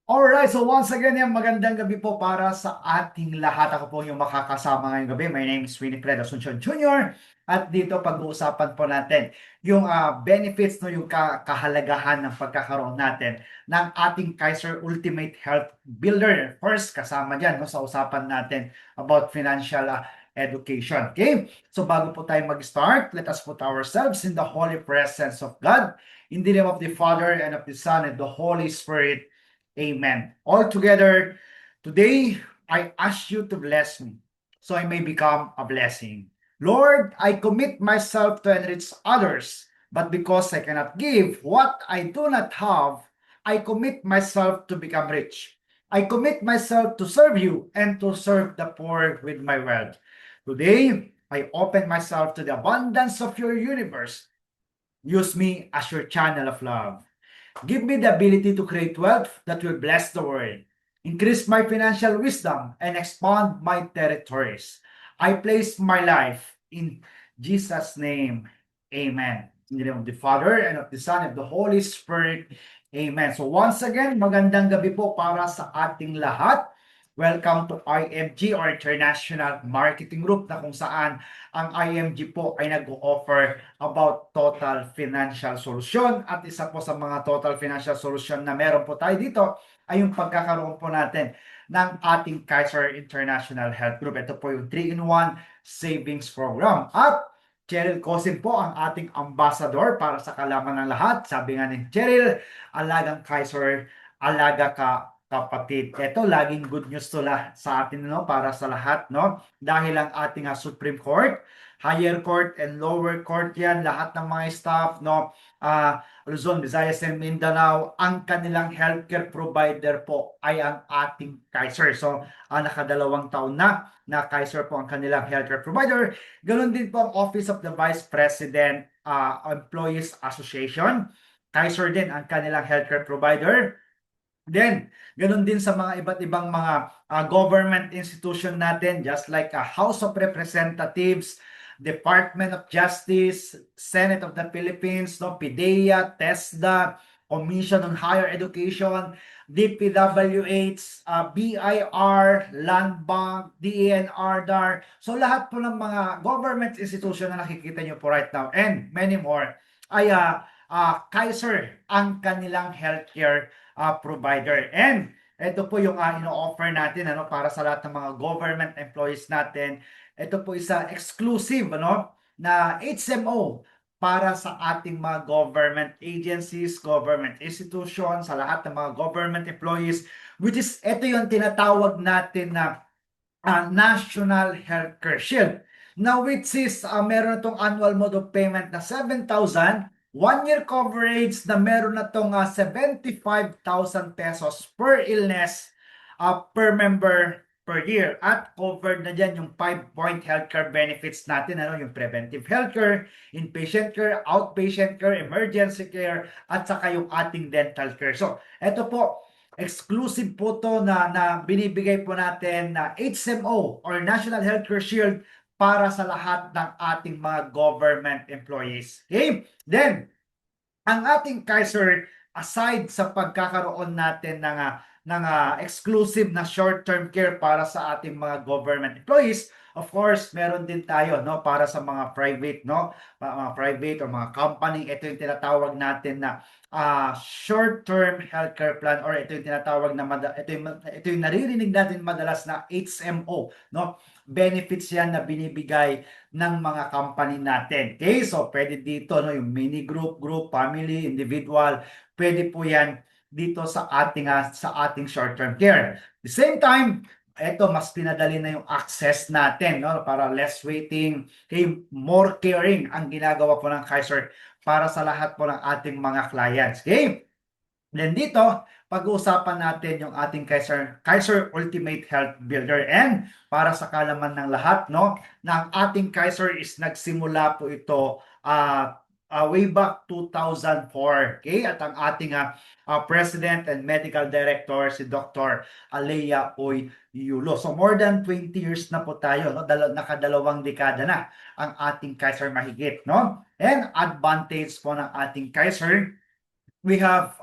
Alright, so once again, magandang gabi po para sa ating lahat. Ako po yung makakasama ngayong gabi. My name is Winifred Asuncion Jr. At dito pag-uusapan po natin yung benefits, no, yung kahalagahan ng pagkakaroon natin ng ating Kaiser Ultimate Health Builder. First, kasama dyan, no, sa usapan natin about financial education. Okay? So bago po tayo mag-start, let us put ourselves in the holy presence of God. In the name of the Father, and of the Son, and the Holy Spirit. Amen. All together, today I ask you to bless me so I may become a blessing. Lord, I commit myself to enrich others, but because I cannot give what I do not have, I commit myself to become rich. I commit myself to serve you and to serve the poor with my wealth. Today, I open myself to the abundance of your universe. Use me as your channel of love. Give me the ability to create wealth that will bless the world. Increase my financial wisdom and expand my territories. I place my life in Jesus' name. Amen. In the name of the Father and of the Son and of the Holy Spirit. Amen. So once again, magandang gabi po para sa ating lahat. Welcome to IMG or International Marketing Group na kung saan ang IMG po ay nag-o-offer about total financial solution at isa po sa mga total financial solution na meron po tayo dito ay yung pagkakaroon po natin ng ating Kaiser International Health Group. Ito po yung 3-in-1 savings program. At Cheryl Cosin po ang ating ambassador para sa kalaman ng lahat. Sabi nga ni Cheryl, alagang Kaiser, alaga ka kapatid. Ito, laging good news to sa atin, no? Para sa lahat, no? Dahil ang ating Supreme Court, higher court and lower court yan, lahat ng mga staff, no? Luzon, Visayas, and Mindanao, ang kanilang healthcare provider po ay ang ating Kaiser. So, nakadalawang taon na Kaiser po ang kanilang healthcare provider. Ganon din po ang Office of the Vice President Employees Association. Kaiser din ang kanilang healthcare provider. Then, ganun din sa mga iba't ibang mga government institution natin, just like House of Representatives, Department of Justice, Senate of the Philippines, no, PIDEA, TESDA, Commission on Higher Education, DPWH, BIR, Land Bank, DENR, DAR. So lahat po ng mga government institution na nakikita nyo po right now and many more ay Kaiser ang kanilang healthcare provider. And ito po yung ino-offer natin para sa lahat ng mga government employees natin. Ito po isa exclusive na HMO para sa ating mga government agencies, government institutions, sa lahat ng mga government employees, which is ito yung tinatawag natin na National Healthcare Shield. Now, which is meron itong annual mode of payment na 7,000, 1-year coverage na meron na itong 75,000 pesos per illness per member per year. At covered na dyan yung 5-point healthcare benefits natin, yung preventive healthcare, inpatient care, outpatient care, emergency care, at saka yung ating dental care. So, ito po, exclusive po to na binibigay po natin na HMO or National Healthcare Shield para sa lahat ng ating mga government employees. Okay? Then, ang ating Kaiser, aside sa pagkakaroon natin ng exclusive na short-term care para sa ating mga government employees, of course, meron din tayo para sa mga private, mga private o mga company. Ito yung tinatawag natin na short-term healthcare plan, or ito yung tinatawag na ito yung naririnig natin madalas na HMO, benefits yan na binibigay ng mga company natin. Okay? So, pwede dito, yung mini group, family, individual, pwede po yan dito sa ating short-term care. At the same time, eto, mas pinadali na yung access natin, para less waiting, okay? More caring ang ginagawa po ng Kaiser para sa lahat po ng ating mga clients. Okay? Then dito, pag-uusapan natin yung ating Kaiser Ultimate Health Builder. And para sa kalaman ng lahat, na ang ating Kaiser is nagsimula po ito way back 2004. Okay? At ang ating President and Medical Director si Dr. Alea Oy Yulo. So more than 20 years na po tayo, nakadalawang dekada na ang ating Kaiser mahigit, And advantage po ng ating Kaiser, we have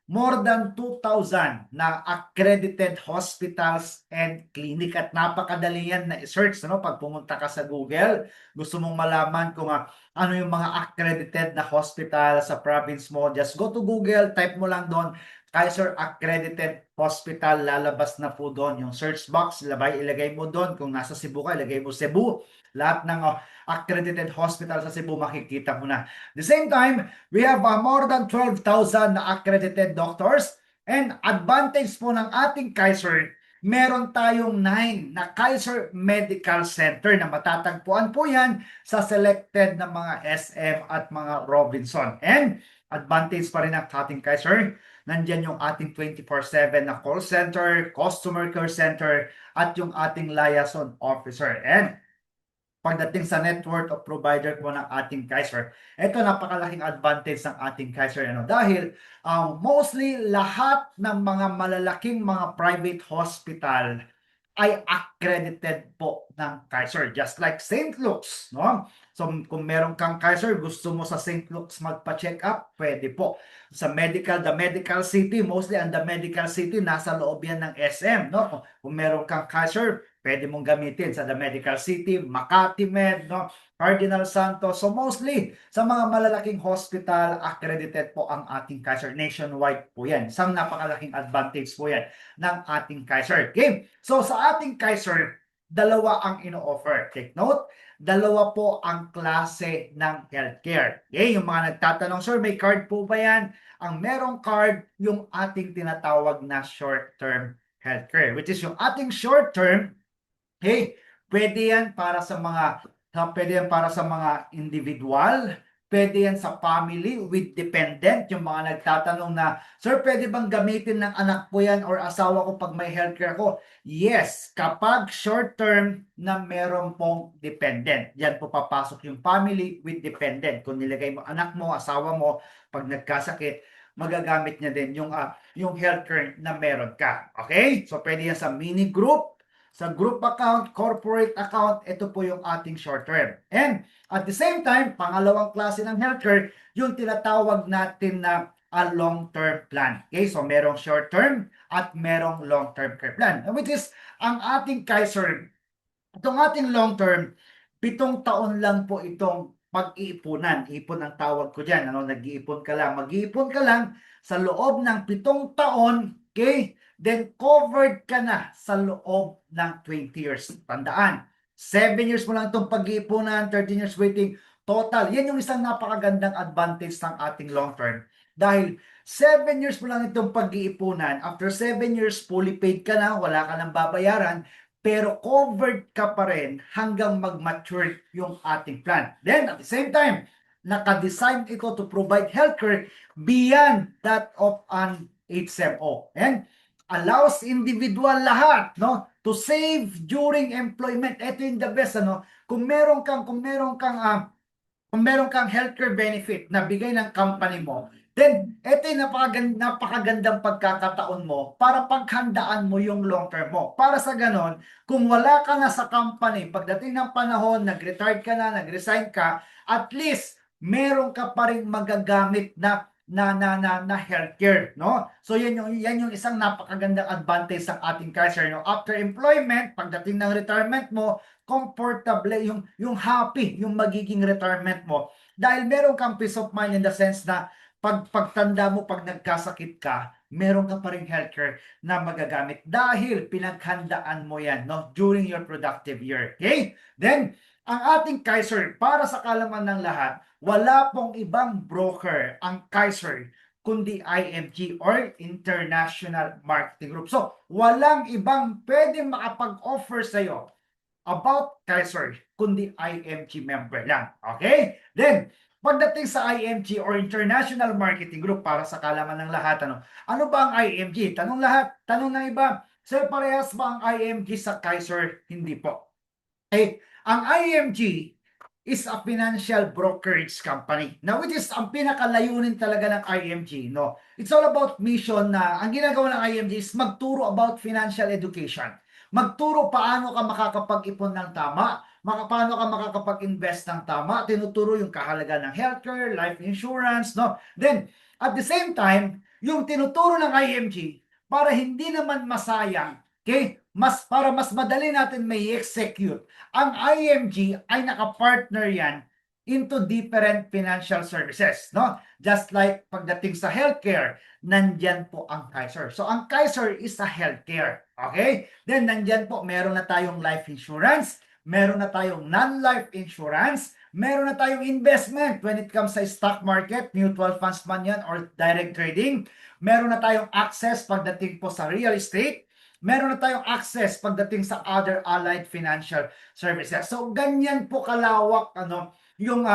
more than 2,000 na accredited hospitals and clinic at napakadali yan na i-search, no? Pag pumunta ka sa Google, gusto mong malaman kung ano yung mga accredited na hospital sa province mo, just go to Google, type mo lang doon Kaiser Accredited Hospital, lalabas na po doon yung search box, ilagay mo doon, kung nasa Cebu ka, ilagay mo Cebu, lahat ng accredited hospital sa Cebu makikita mo na. The same time, we have more than 12,000 na accredited doctors, and advantage po ng ating Kaiser, meron tayong 9 na Kaiser Medical Center na matatagpuan po yan sa selected na mga SM at mga Robinson. And advantage pa rin ng ating Kaiser, nandyan yung ating 24/7 na call center, customer care center, at yung ating liaison officer. And pagdating sa network of provider po ng ating Kaiser, ito napakalaking advantage ng ating Kaiser. Dahil mostly lahat ng mga malalaking mga private hospital ay accredited po ng Kaiser. Just like St. Luke's, no? So kung meron kang Kaiser, gusto mo sa St. Luke's magpa-check up, pwede po. Sa the Medical City, mostly ang the Medical City, nasa loob yan ng SM, no? Kung meron kang Kaiser, pwede mong gamitin sa the Medical City, Makati Med, no? Cardinal Santos. So mostly sa mga malalaking hospital, accredited po ang ating Kaiser. Nationwide po yan. Isang napakalaking advantage po yan ng ating Kaiser. Okay? So sa ating Kaiser, dalawa ang ino-offer. Take note, dalawa po ang klase ng healthcare. Okay? Yung mga nagtatanong, sir, may card po ba yan? Ang merong card, yung ating tinatawag na short-term healthcare, which is yung ating short-term. Okay, pwede yan para sa mga individual, pwede yan sa family with dependent, yung mga nagtatanong na, sir, pwede bang gamitin ng anak ko yan or asawa ko pag may healthcare ko? Yes, kapag short term na meron pong dependent, yan po papasok yung family with dependent. Kung nilagay mo anak mo, asawa mo, pag nagkasakit, magagamit niya din yung healthcare na meron ka. Okay? So pwede yan sa mini group, sa group account, corporate account, ito po yung ating short term. And at the same time, pangalawang klase ng healthcare, yung tinatawag natin na a long-term plan. Okay, so merong short-term at merong long-term care plan. Which is, ang ating Kaiser, itong ating long-term, 7 taon lang po itong pag-iipunan. Ipon ang tawag ko dyan. Nag-iipon ka lang. Mag-iipon ka lang sa loob ng 7 taon, okay? Then covered ka na sa loob ng 20 years. Tandaan, 7 years mo lang itong pag-iipunan, 13 years waiting. Total, yan yung isang napakagandang advantage ng ating long term. Dahil 7 years mo lang itong pag-iipunan, after 7 years, fully paid ka na, wala ka nang babayaran, pero covered ka pa rin hanggang mag-mature yung ating plan. Then, at the same time, naka-design ito to provide healthcare beyond that of an HMO. And allows individual lahat, no, to save during employment. Ito yung the best, kung meron kang healthcare benefit na bigay ng company mo, then ito yung napakagandang pagkakataon mo para paghandaan mo yung long term mo. Para sa ganon, kung wala ka na sa company, pagdating ng panahon, nag-retired ka na, nag-resign ka, at least meron ka pa rin magagamit na healthcare, no? So yan yung isang napakagandang advantage ng ating Kaiser, no? After employment, pagdating ng retirement mo, comfortable, yung happy yung magiging retirement mo dahil meron kang peace of mind in the sense na pagtanda mo, pag nagkasakit ka, meron ka pa ring healthcare na magagamit dahil pinaghandaan mo yan, no, during your productive year. Okay? Then, ang ating Kaiser, para sa kalaman ng lahat, wala pong ibang broker ang Kaiser kundi IMG or International Marketing Group. So, walang ibang pwede makapag-offer sa'yo about Kaiser kundi IMG member lang. Okay? Then, pagdating sa IMG or International Marketing Group, para sa kalaman ng lahat, ano ba ang IMG? Tanong ng iba, sir, parehas ba ang IMG sa Kaiser? Hindi po. Ang IMG is a financial brokerage company. Now, which is ang pinakalayunin talaga ng IMG, no? It's all about mission na ang ginagawa ng IMG is magturo about financial education. Magturo paano ka makakapag-ipon ng tama, paano ka makakapag-invest ng tama, tinuturo yung kahalaga ng healthcare, life insurance, no? Then, at the same time, yung tinuturo ng IMG para hindi naman masayang, okay? Para mas madali natin may execute. Ang IMG ay naka-partner yan into different financial services, no? Just like pagdating sa healthcare, nandyan po ang Kaiser. So ang Kaiser is a healthcare, okay? Then nandyan po, meron na tayong life insurance, meron na tayong non-life insurance, meron na tayong investment when it comes sa stock market, mutual funds man yan or direct trading. Meron na tayong access pagdating po sa real estate. Meron na tayong access pagdating sa other allied financial services. So ganyan po kalawak yung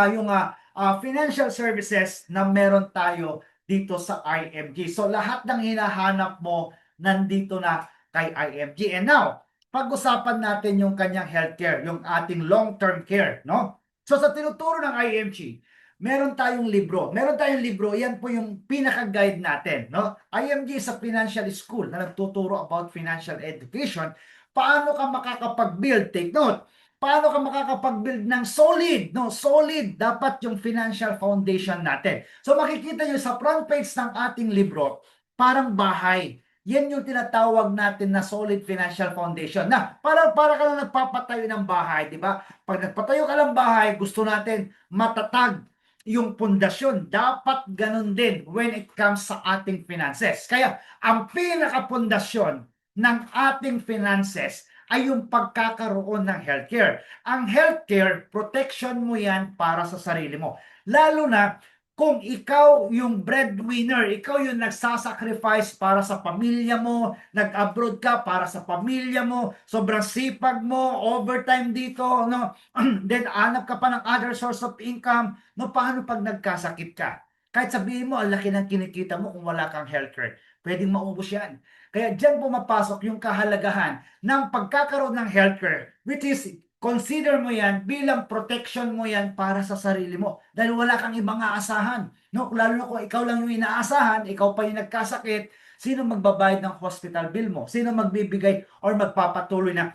financial services na meron tayo dito sa IMG. So lahat ng hinahanap mo nandito na kay IMG. And now, pag-usapan natin yung kanyang healthcare, yung ating long-term care, no? So sa tinuturo ng IMG, meron tayong libro. Meron tayong libro, yan po yung pinaka-guide natin, no? IMG is a financial school na nagtuturo about financial education. Paano ka makakapag-build? Take note. Paano ka makakapag-build ng solid, no? Solid dapat yung financial foundation natin. So makikita nyo sa front page ng ating libro, parang bahay. Yan yung tinatawag natin na solid financial foundation. Na para ka lang nagpapatayo ng bahay, di ba? Pag nagpatayo ka ng bahay, gusto natin matatag yung pundasyon. Dapat ganun din when it comes sa ating finances. Kaya ang pinaka-pundasyon ng ating finances ay yung pagkakaroon ng healthcare. Ang healthcare, protection mo yan para sa sarili mo. Lalo na kung ikaw yung breadwinner, ikaw yung nagsasacrifice para sa pamilya mo, nag-abroad ka para sa pamilya mo, sobrang sipag mo, overtime dito, no? Then hanap ka pa ng other source of income, no? Paano pag nagkasakit ka? Kahit sabihin mo, ang laki ng kinikita mo kung wala kang healthcare, pwedeng maubos yan. Kaya dyan pumapasok yung kahalagahan ng pagkakaroon ng healthcare, which is consider mo yan bilang protection mo yan para sa sarili mo. Dahil wala kang ibang aasahan. No? Lalo na kung ikaw lang yung inaasahan, ikaw pa yung nagkasakit, sino magbabayad ng hospital bill mo? Sino magbibigay or magpapatuloy na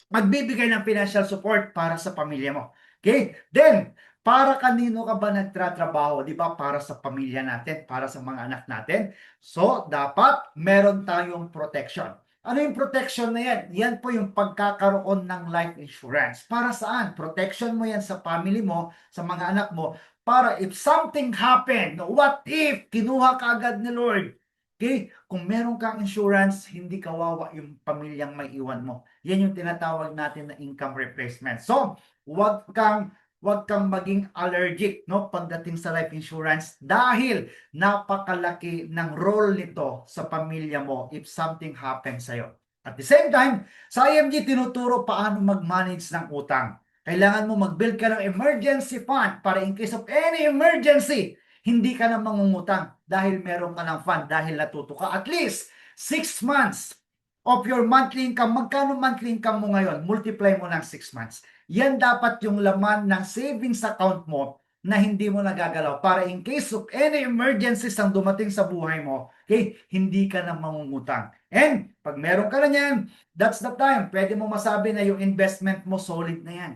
magbibigay ng financial support para sa pamilya mo? Okay? Then, para kanino ka ba nagtratrabaho? Di ba? Para sa pamilya natin, para sa mga anak natin. So, dapat meron tayong protection. Ano yung protection na yan? Yan po yung pagkakaroon ng life insurance. Para saan? Protection mo yan sa family mo, sa mga anak mo, para if something happen, what if kinuha ka agad ni Lord? Okay? Kung meron kang insurance, hindi kawawa yung pamilyang may iwan mo. Yan yung tinatawag natin na income replacement. So, wag kang maging allergic, no, pagdating sa life insurance dahil napakalaki ng role nito sa pamilya mo if something happens sa'yo. At the same time, sa IMG tinuturo paano mag-manage ng utang. Kailangan mo mag-build ka ng emergency fund para in case of any emergency, hindi ka na mangungutang dahil meron ka ng fund, dahil natuto ka. At least 6 months of your monthly income. Magkano monthly income mo ngayon? Multiply mo ng 6 months. Yan dapat yung laman ng savings account mo na hindi mo nagagalaw para in case of any emergencies ang dumating sa buhay mo, okay, hindi ka na mangungutang. And pag meron ka na yan, that's the time. Pwede mo masabi na yung investment mo solid na yan.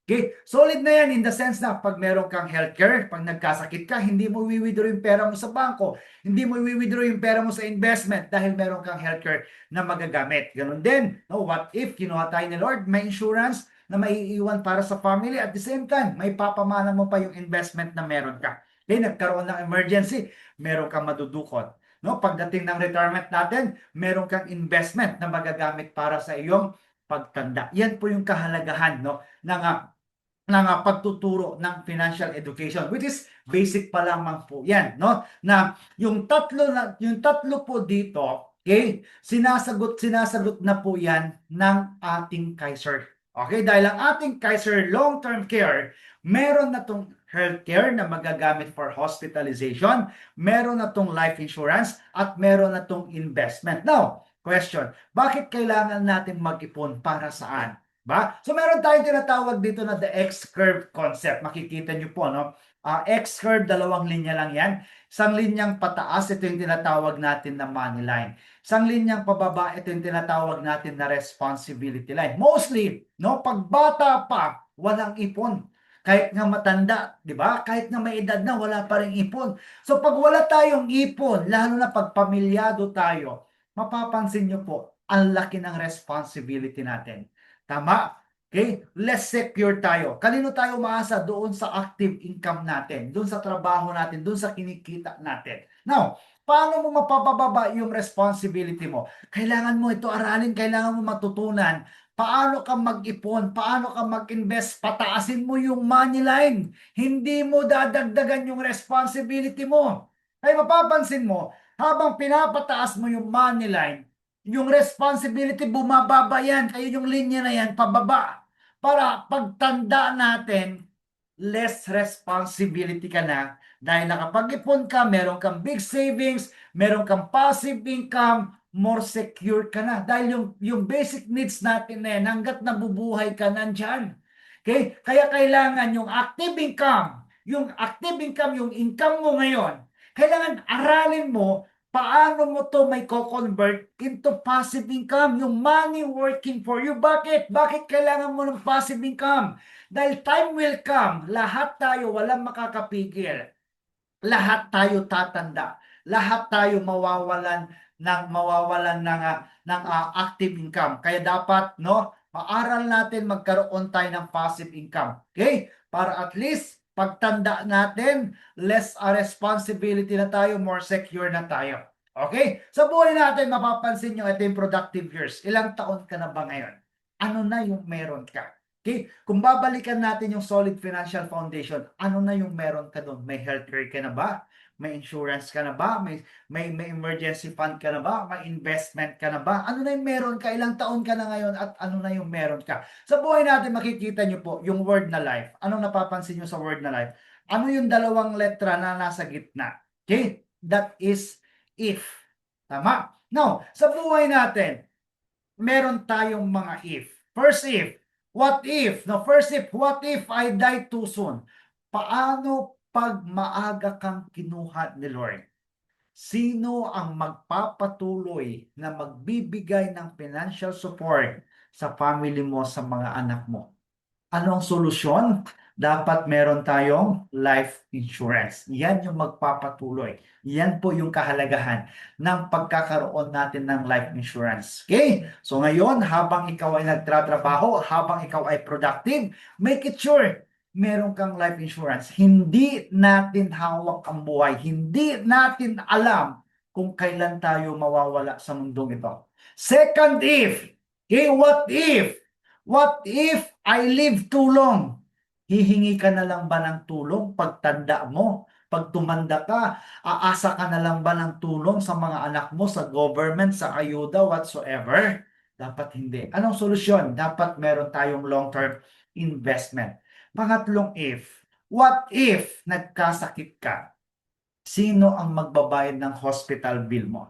Okay? Solid na yan in the sense na pag meron kang healthcare, pag nagkasakit ka, hindi mo i-withdraw yung pera mo sa bangko, hindi mo i-withdraw yung pera mo sa investment dahil meron kang healthcare na magagamit. Ganun din, no? What if kinuha tayo ni Lord, may insurance na maiiwan para sa family, at the same time, may papamana mo pa yung investment na meron ka. Okay? Nagkaroon ng emergency, meron kang madudukot. No? Pagdating ng retirement natin, meron kang investment na magagamit para sa iyong pagtanda. Yan po yung kahalagahan, no, ng pagtuturo ng financial education, which is basic pa lamang po yan, no, na yung tatlo po dito, okay, sinasagot na po yan ng ating Kaiser. Okay, dahil ang ating Kaiser long-term care, meron na tong healthcare na magagamit for hospitalization, meron na tong life insurance, at meron na tong investment. Now, question, bakit kailangan natin mag-ipon? Para saan? Ba? So meron tayong tinatawag dito na the X-curve concept. Makikita nyo po, no? X-curve, dalawang linya lang yan. Isang linyang pataas, ito yung tinatawag natin na money line. Isang linyang pababa, ito yung tinatawag natin na responsibility line. Mostly, no, pag bata pa, walang ipon. kahit nga matanda, di ba? Kahit nga may edad na, wala pa rin ipon. So pag wala tayong ipon, lalo na pag pamilyado tayo, mapapansin nyo po, ang laki ng responsibility natin. Tama? Okay? Less secure tayo. Kanino tayo umaasa? Doon sa active income natin, doon sa trabaho natin, doon sa kinikita natin. Now, paano mo mapapababa yung responsibility mo? Kailangan mo ito aralin, kailangan mo matutunan. Paano ka mag-ipon? Paano ka mag-invest? Pataasin mo yung money line. Hindi mo dadagdagan yung responsibility mo. Ay mapapansin mo, habang pinapataas mo yung money line, yung responsibility bumababa yan. Kaya yung linya na yan, pababa. Para pagtanda natin, less responsibility ka na dahil nakapag-ipon ka, meron kang big savings, meron kang passive income, more secure ka na. Dahil yung basic needs natin na yan, hanggat nabubuhay ka nandyan. Okay? Kaya kailangan yung active income, yung income mo ngayon, kailangan aralin mo paano mo to may co-convert into passive income, yung money working for you. Bakit? Bakit kailangan mo ng passive income? Dahil time will come, lahat tayo walang makakapigil. Lahat tayo tatanda. Lahat tayo mawawalan ng active income. Kaya dapat maaral natin magkaroon tayo ng passive income. Okay? Para at least pagtanda natin, less responsibility na tayo, more secure na tayo. Okay? Sa buhay natin, mapapansin nyo, ito yung productive years. Ilang taon ka na ba ngayon? Ano na yung meron ka? Okay? Kung babalikan natin yung solid financial foundation, ano na yung meron ka doon? May healthcare ka na ba? May insurance ka na ba? May emergency fund ka na ba? May investment ka na ba? Ano na yung meron ka? Ilang taon ka na ngayon at ano na yung meron ka? Sa buhay natin, makikita nyo po yung word na life. Anong napapansin nyo sa word na life? Ano yung dalawang letra na nasa gitna? Okay? That is if. Tama? Now, sa buhay natin, meron tayong mga if. First if, what if? No, first if, what if I die too soon? Paano pag maaga kang kinuha ni Lord? Sino ang magpapatuloy na magbibigay ng financial support sa family mo, sa mga anak mo? Ano ang solusyon? Dapat meron tayong life insurance. Yan yung magpapatuloy. Yan po yung kahalagahan ng pagkakaroon natin ng life insurance. Okay? So ngayon, habang ikaw ay nagtratrabaho, habang ikaw ay productive, make it sure meron kang life insurance. Hindi natin hawak ang buhay. Hindi natin alam kung kailan tayo mawawala sa mundong ito. Second if, okay, what if? What if I live too long? Hihingi ka na lang ba ng tulong pagtanda mo? Pag tumanda ka, aasa ka na lang ba ng tulong sa mga anak mo, sa government, sa ayuda, whatsoever? Dapat hindi. Anong solusyon? Dapat meron tayong long-term investment. Pangatlong if, what if nagkasakit ka? Sino ang magbabayad ng hospital bill mo?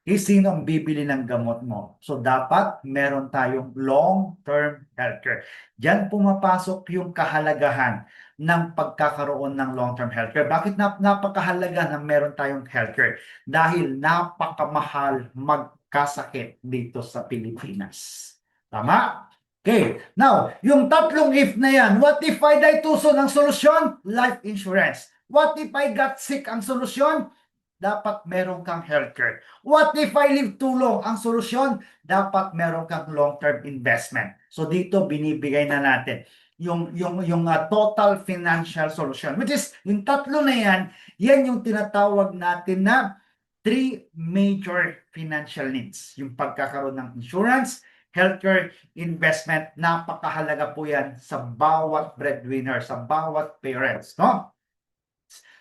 Sino ang bibili ng gamot mo? So, dapat meron tayong long-term healthcare. Diyan pumapasok yung kahalagahan ng pagkakaroon ng long-term healthcare. Bakit napakahalaga na meron tayong healthcare? Dahil napakamahal magkasakit dito sa Pilipinas. Tama? Okay. Now, yung tatlong if na yan, what if I die too soon? Ang solusyon? Life insurance. What if I got sick? Ang solusyon? Dapat meron kang healthcare. What if I live too long? Ang solusyon, dapat meron kang long-term investment. So dito binibigay na natin yung total financial solution, which is yung tatlo na yan yung tinatawag natin na three major financial needs. Yung pagkakaroon ng insurance, healthcare, investment, napakahalaga po yan sa bawat breadwinner, sa bawat parents, no?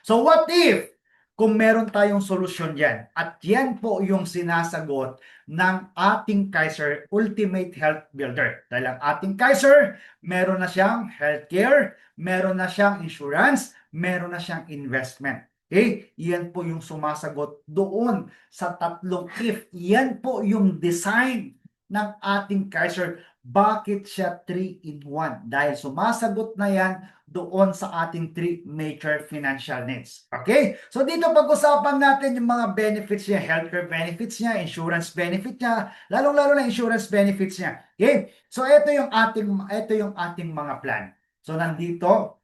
So what if kung meron tayong solusyon dyan? At yan po yung sinasagot ng ating Kaiser Ultimate Health Builder. Dahil ang ating Kaiser, meron na siyang healthcare, meron na siyang insurance, meron na siyang investment. Okay? Yan po yung sumasagot doon sa tatlong if. Yan po yung design ng ating Kaiser. Bakit siya 3-in-1? Dahil sumasagot na yan doon sa ating three major financial needs. Okay? So dito pag-usapan natin yung mga benefits niya, healthcare benefits niya, insurance benefits niya, lalong-lalo na insurance benefits niya. Okay? So ito yung ating mga plan. So nandito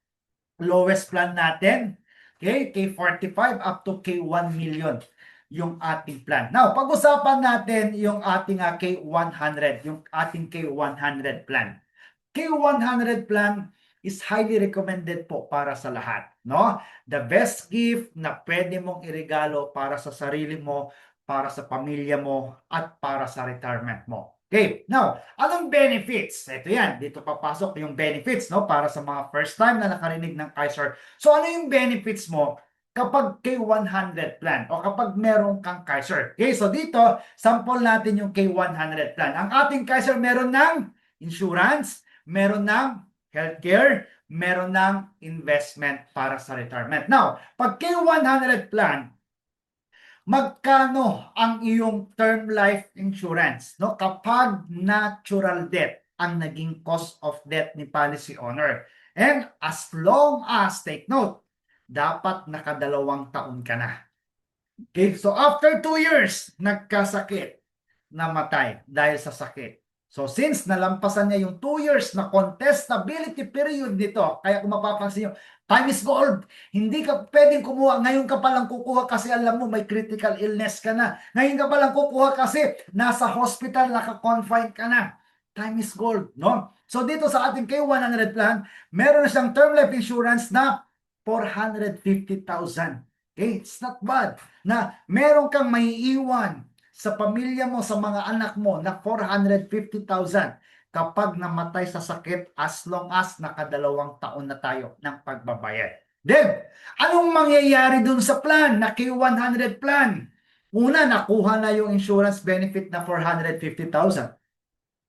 lowest plan natin, okay, K45 up to K1 million yung ating plan. Now, pag-usapan natin yung ating K100, yung ating K100 plan. K100 plan is highly recommended po para sa lahat, no? The best gift na pwede mong iregalo para sa sarili mo, para sa pamilya mo, at para sa retirement mo. Okay, now, anong benefits? Ito yan, dito papasok yung benefits, no? Para sa mga first time na nakarinig ng Kaiser. So, ano yung benefits mo kapag K100 plan o kapag meron kang Kaiser? Okay, so dito, sample natin yung K100 plan. Ang ating Kaiser meron ng insurance, meron ng healthcare, meron ng investment para sa retirement. Now, pag K100 plan, magkano ang iyong term life insurance, no? Kapag natural death ang naging cause of death ni policy owner. And as long as, take note, dapat nakadalawang taon ka na. Okay, so after 2 years, nagkasakit, namatay dahil sa sakit. So since nalampasan niya yung 2 years na contestability period nito, kaya kung mapapansin nyo, time is gold. Hindi ka pwedeng kumuha, ngayon ka palang kukuha kasi alam mo may critical illness ka na. Ngayon ka palang kukuha kasi nasa hospital, naka-confine ka na. Time is gold, no? So dito sa ating K100 plan, meron na siyang term life insurance na 450,000. Okay, it's not bad na meron kang maiiwan sa pamilya mo, sa mga anak mo na 450,000 kapag namatay sa sakit as long as nakadalawang taon na tayo ng pagbabayad. Then, anong mangyayari dun sa plan na K100 plan? Una, nakuha na yung insurance benefit na 450,000.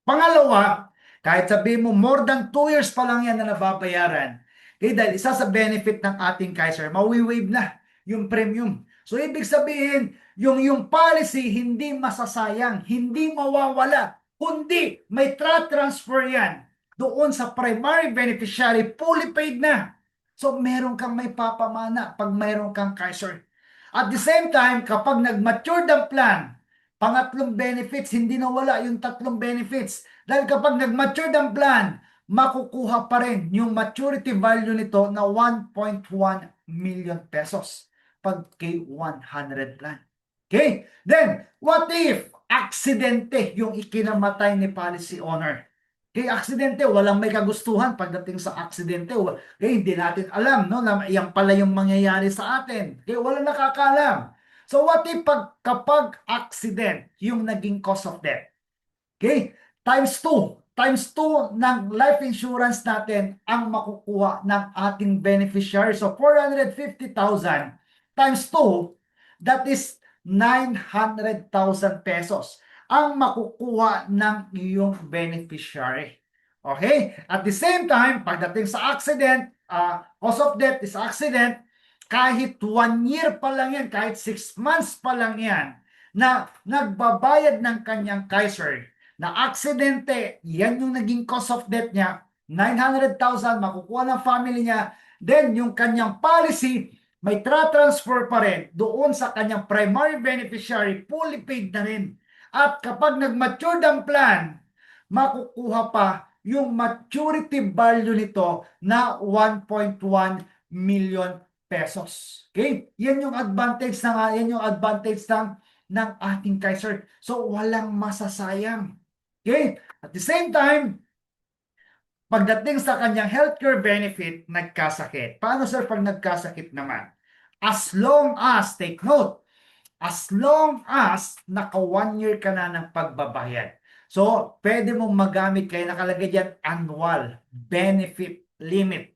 Pangalawa, kahit sabihin mo more than 2 years pa lang yan na nababayaran, dahil isa sa benefit ng ating Kaiser, mawi-waive na yung premium. So, ibig sabihin, yung policy hindi masasayang, hindi mawawala, kundi may transfer yan doon sa primary beneficiary, fully paid na. So, meron kang may papamana pag meron kang Kaiser. At the same time, kapag nag-mature ang plan, pangatlong benefits, hindi nawala yung tatlong benefits. Dahil kapag nag-mature ang plan, makukuha pa rin yung maturity value nito na 1.1 million pesos pag K100 plan. Okay? Then, what if aksidente yung ikinamatay ni policy owner? Okay, aksidente, walang may kagustuhan pagdating sa aksidente. Okay, hindi natin alam, no, na yan pala yung mangyayari sa atin. Okay, walang nakakaalam. So, what if kapag accident yung naging cause of death? Okay, times 2. Times 2 ng life insurance natin ang makukuha ng ating beneficiary. So, 450,000 times 2, that is 900,000 pesos ang makukuha ng iyong beneficiary. Okay? At the same time, pagdating sa accident, cause of death is accident, kahit 1 year pa lang yan, kahit 6 months pa lang yan, na nagbabayad ng kanyang Kaiser, na aksidente, yan yung naging cause of death niya, 900,000 makukuha ng family niya, then yung kanyang policy, may transfer pa rin doon sa kanyang primary beneficiary, fully paid na rin. At kapag nag-mature ang plan, makukuha pa yung maturity value nito na 1.1 million pesos. Okay? Yan yung advantage ng ating Kaiser. So walang masasayang. Okay? At the same time, pagdating sa kanyang healthcare benefit, nagkasakit. Paano sir pag nagkasakit naman? As long as, take note, as long as naka 1 year ka na ng pagbabayad. So, pwede mong magamit, kaya nakalagay dyan, annual benefit limit,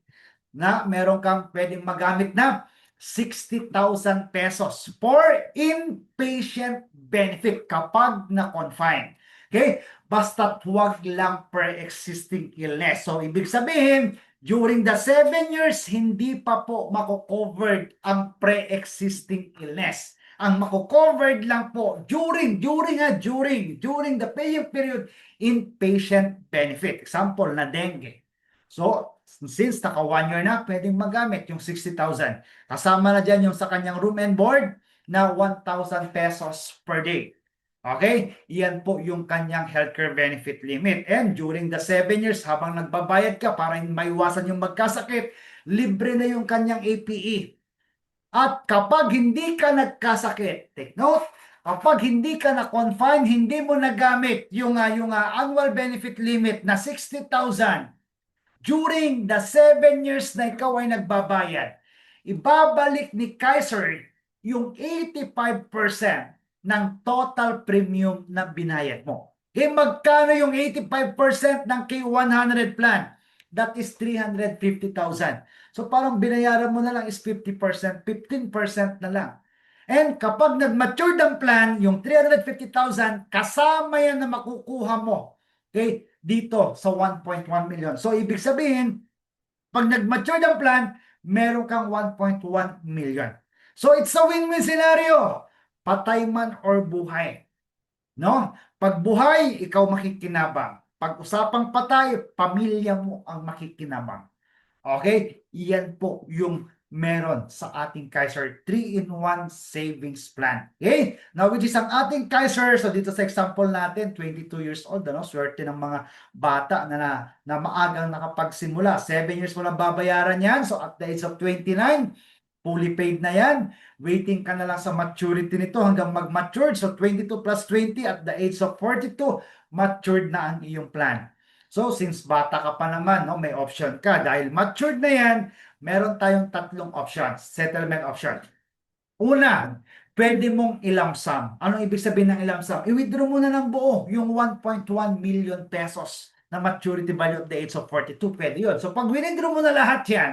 na meron kang pwedeng magamit na 60,000 pesos for inpatient benefit kapag na-confine. Okay? Basta huwag lang pre-existing illness. So, ibig sabihin, during the 7 years, hindi pa po mako-covered ang pre-existing illness. Ang mako-covered lang po during the paying period, inpatient benefit. Example, na dengue. So, since naka 1 year na, pwedeng magamit yung 60,000. Kasama na dyan yung sa kanyang room and board na 1,000 pesos per day. Okay? Iyan po yung kanyang healthcare benefit limit. And during the 7 years, habang nagbabayad ka para maiwasan yung magkasakit, libre na yung kanyang APE. At kapag hindi ka nagkasakit, take note, kapag hindi ka na-confine, hindi mo nagamit yung annual benefit limit na 60,000 during the 7 years na ikaw ay nagbabayad, ibabalik ni Kaiser yung 85% ng total premium na binayad mo. Magkano yung 85% ng K100 plan? That is 350,000. So parang binayaran mo na lang is 50%, 15% na lang. And kapag nag-mature ang plan, yung 350,000, kasama yan na makukuha mo. Okay? Dito sa 1.1 million. So, ibig sabihin, pag nag-mature ang plan, meron kang 1.1 million. So, it's a win-win scenario. Patay man or buhay. No? Pag buhay, ikaw makikinabang. Pag usapang patay, pamilya mo ang makikinabang. Okay? Iyan po yung meron sa ating Kaiser 3-in-1 savings plan. Okay? Now, which is ang ating Kaiser, so dito sa example natin, 22 years old, ano? Swerte ng mga bata na maagang nakapagsimula. 7 years mo lang babayaran yan. So, at the age of 29, fully paid na yan. Waiting ka na lang sa maturity nito hanggang mag-mature. So, 22 plus 20 at the age of 42, matured na ang iyong plan. So, since bata ka pa naman, no, may option ka. Dahil matured na yan, meron tayong tatlong options, settlement option. Una, pwede mong ilamsam. Anong ibig sabihin ng ilamsam? I-withdraw mo na ng buo yung 1.1 million pesos na maturity value at the age of 42. Pwede yun. So, pag withdraw mo na lahat yan,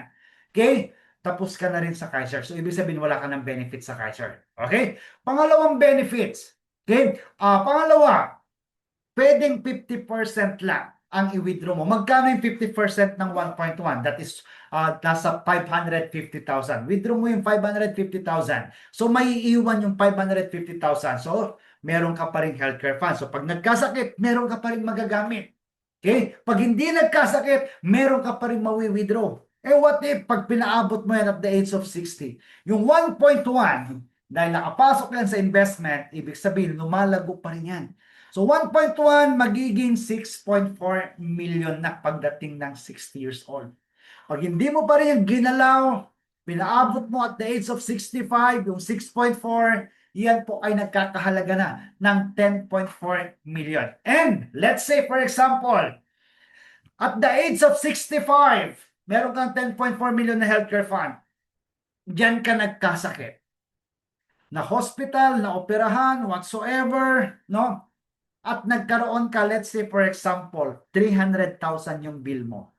okay, tapos ka na rin sa Kaiser. So, ibig sabihin wala ka ng benefits sa Kaiser. Okay? Pangalawang benefits. Okay? Pangalawa, pwedeng 50% lang ang i-withdraw mo. Magkano yung 50% ng 1.1? That is, nasa 550,000. Withdraw mo yung 550,000. So, may iiwan yung 550,000. So, meron ka pa rin healthcare fund. So, pag nagkasakit, meron ka pa rin magagamit. Okay? Pag hindi nagkasakit, meron ka pa rin mawi-withdraw. What if, pag pinaabot mo yan at the age of 60, yung 1.1, dahil nakapasok yan sa investment, ibig sabihin, lumalago pa rin yan. So 1.1 magiging 6.4 million na pagdating ng 60 years old. Pag hindi mo pa rin yung ginalaw, pinaabot mo at the age of 65, yung 6.4, yan po ay nagkakahalaga na ng 10.4 million. And let's say for example, at the age of 65, meron kang 10.4 million na healthcare fund. Diyan ka nagkasakit. Na hospital, na operahan, whatsoever, no? At nagkaroon ka, let's say for example, 300,000 yung bill mo.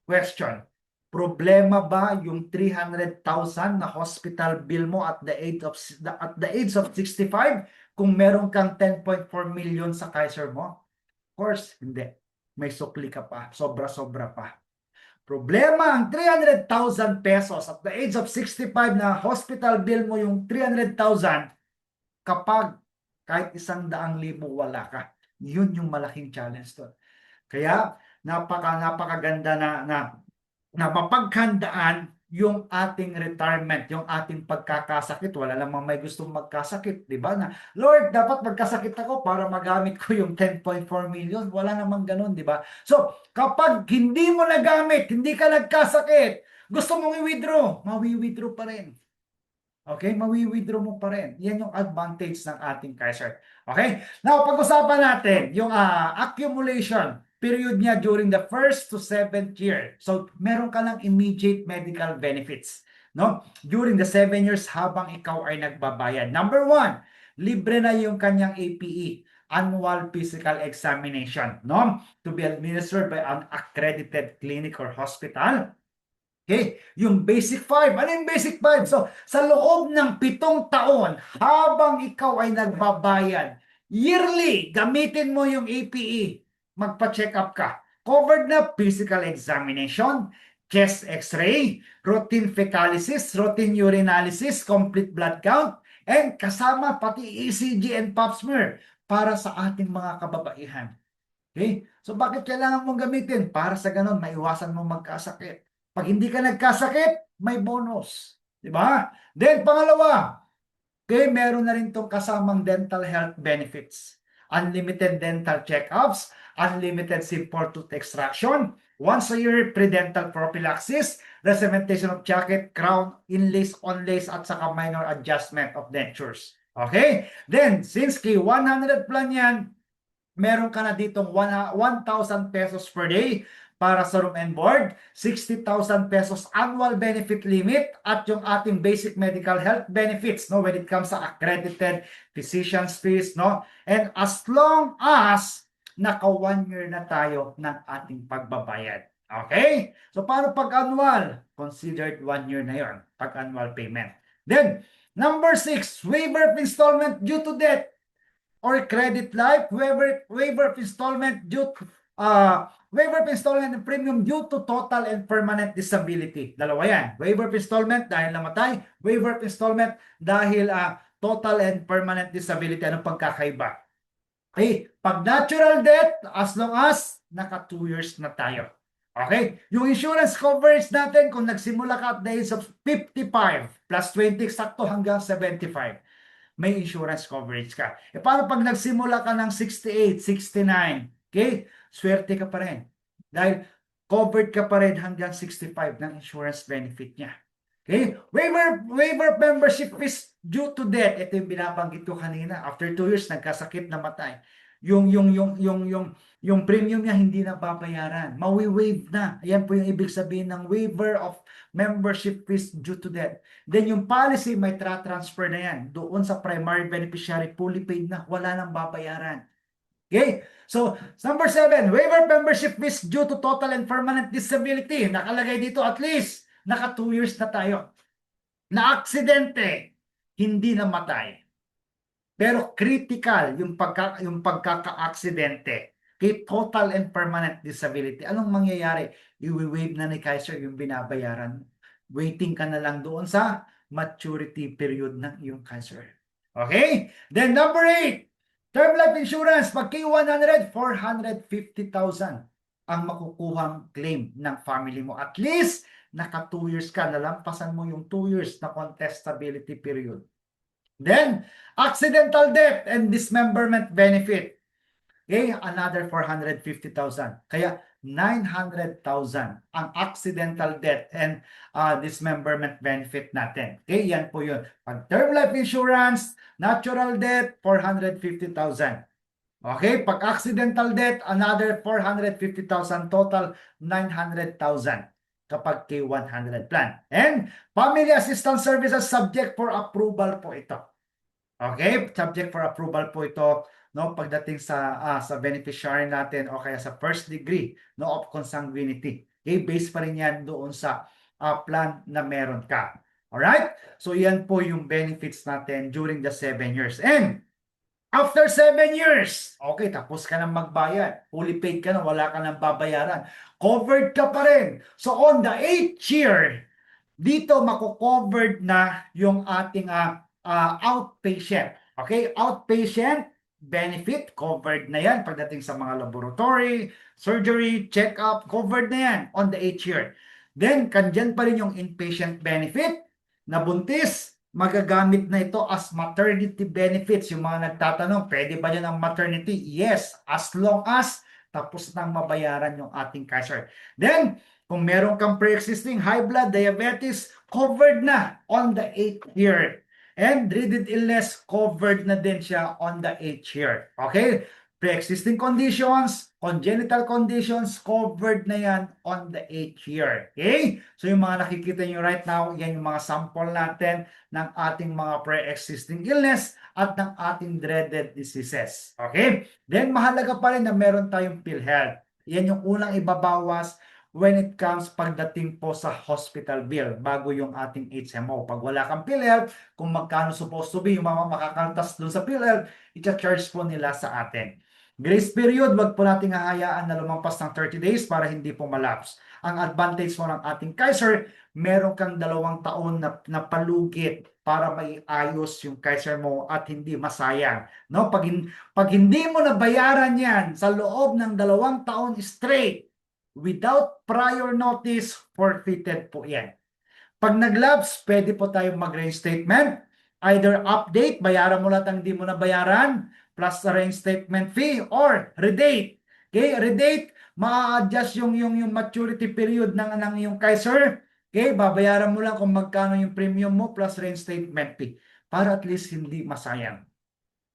Question, problema ba yung 300,000 na hospital bill mo at the age of 65 kung meron kang 10.4 million sa Kaiser mo? Of course, hindi. May sukli ka pa. Sobra-sobra pa. Problema ang 300,000 pesos at the age of 65 na hospital bill mo yung 300,000 kapag kahit 100,000 wala ka. Yun yung malaking challenge to. Kaya napakaganda na mapaghandaan yung ating retirement, yung ating pagkakasakit. Wala namang may gustong magkasakit, di ba? Na, Lord, dapat magkasakit ako para magamit ko yung 10.4 million. Wala namang ganun, di ba? So, kapag hindi mo nagamit, hindi ka nagkasakit, gusto mong i-withdraw, mawi-withdraw pa rin. Okay? Mawi-withdraw mo pa rin. Yan yung advantage ng ating Kaiser. Okay? Now, pag-usapan natin yung accumulation period niya during the 1st to 7th year. So, meron ka lang immediate medical benefits. No? During the 7 years habang ikaw ay nagbabayad. Number 1, libre na yung kanyang APE, annual physical examination, no? To be administered by an accredited clinic or hospital. Okay, yung basic 5. Ano yung basic 5? So, sa loob ng 7 taon, habang ikaw ay nagbabayad, yearly, gamitin mo yung APE. Magpa-check up ka. Covered na physical examination, chest x-ray, routine fecalysis, routine urinalysis, complete blood count, and kasama pati ECG and pap smear para sa ating mga kababaihan. Okay? So, bakit kailangan mong gamitin? Para sa ganun, maiwasan mo magkasakit. Pag hindi ka nagkasakit, may bonus. Diba? Then, pangalawa, okay, meron na rin itong kasamang dental health benefits. Unlimited dental checkups, unlimited simple tooth extraction, once a year pre-dental prophylaxis, Recementation of jacket, crown, inlays, onlays, at saka minor adjustment of dentures. Okay? Then, since kay 100 plan yan, meron ka na ditong 1,000 pesos per day para sa room and board, 60,000 pesos annual benefit limit, at yung ating basic medical health benefits, no, when it comes sa accredited physician's fees, no, and as long as naka 1 year na tayo ng ating pagbabayad. Okay? So, paano pag annual? Considered 1 year na yon pag annual payment. Then, number 6, waiver of installment due to debt or credit life, waiver of installment due to waiver of installment and premium due to total and permanent disability. Dalawa yan. Waiver of installment dahil namatay, waiver of installment dahil total and permanent disability. Anong pagkakaiba? Okay, pag natural death, as long as naka 2 years na tayo. Okay? Yung insurance coverage natin, kung nagsimula ka at the age of 55 plus 20, sakto hanggang 75. May insurance coverage ka. E paano pag nagsimula ka ng 68, 69? Okay? Swerte ka pa rin. Dahil covered ka pa rin hanggang 65 ng insurance benefit niya. Okay? Waiver membership fees due to death. Ito yung binabanggit ko kanina. After 2 years, nagkasakit, namatay. Yung premium niya hindi na babayaran. Mawi-waive na. Ayan po yung ibig sabihin ng waiver of membership fees due to death. Then yung policy may transfer na yan. Doon sa primary beneficiary, fully paid na. Wala nang babayaran. Okay? So, number 7, waiver membership fees due to total and permanent disability. Nakalagay dito at least, naka 2 years na tayo. Na aksidente, hindi namatay. Pero critical yung pagkaka-aksidente. Okay? Total and permanent disability. Anong mangyayari? I-waive na ni Kaiser yung binabayaran. Waiting ka na lang doon sa maturity period ng iyong Kaiser. Okay? Then number 8, term life insurance. Pag K100, 450,000 ang makukuhang claim ng family mo. At least, naka 2 years ka. Nalampasan mo yung 2 years na contestability period. Then, accidental death and dismemberment benefit. Okay, another 450,000. Kaya 900,000 ang accidental death and dismemberment benefit natin. Okay, yan po yun. Pag term life insurance, natural death, 450,000. Okay, pag accidental death, another 450,000, total 900,000 kapag K100 plan. And family assistance services subject for approval po ito. Okay, subject for approval po ito, no, pagdating sa beneficiary natin o kaya sa first degree, no, of consanguinity. Okay, based pa rin yan doon sa plan na meron ka. Alright? So yan po yung benefits natin during the 7 years. And after 7 years, okay, tapos ka nang magbayad. Fully paid ka na, wala ka nang babayaran. Covered ka pa rin. So on the 8th year, dito mako-covered na yung ating outpatient. Okay, outpatient benefit, covered na yan pagdating sa mga laboratory, surgery, check-up, covered na yan on the 8th year. Then, kandyan pa rin yung inpatient benefit, na buntis, magagamit na ito as maternity benefits. Yung mga nagtatanong, pwede ba yan ang maternity? Yes, as long as tapos nang mabayaran yung ating Kaiser. Then, kung meron kang pre-existing high blood, diabetes, covered na on the 8th year. And dreaded illness, covered na din siya on the 8th year. Okay? Pre-existing conditions, congenital conditions, covered na yan on the 8th year. Okay? So yung mga nakikita nyo right now, yan yung mga sample natin ng ating mga pre-existing illness at ng ating dreaded diseases. Okay? Then mahalaga pa rin na meron tayong PhilHealth. Yan yung unang ibabawas when it comes pagdating po sa hospital bill bago yung ating HMO. Pag wala kang PhilHealth, kung magkano supposed to be yung mga makakaltas dun sa PhilHealth, i-charge po nila sa atin. Grace period, wag po nating hahayaan na lumampas ng 30 days para hindi po malapse. Ang advantage mo ng ating Kaiser, meron kang 2 taon na palugit para maiayos yung Kaiser mo at hindi masayang. No? Pag hindi mo nabayaran yan sa loob ng 2 taon straight, without prior notice, forfeited po yan. Pag nag-lapse, pwede po tayong mag-reinstatement. Either update, bayaran mo lahat ang hindi mo nabayaran, plus the reinstatement fee, or redate. Okay, redate, ma-adjust yung maturity period ng iyong Kaiser. Okay, babayaran mo lang kung magkano yung premium mo plus reinstatement fee para at least hindi masayang.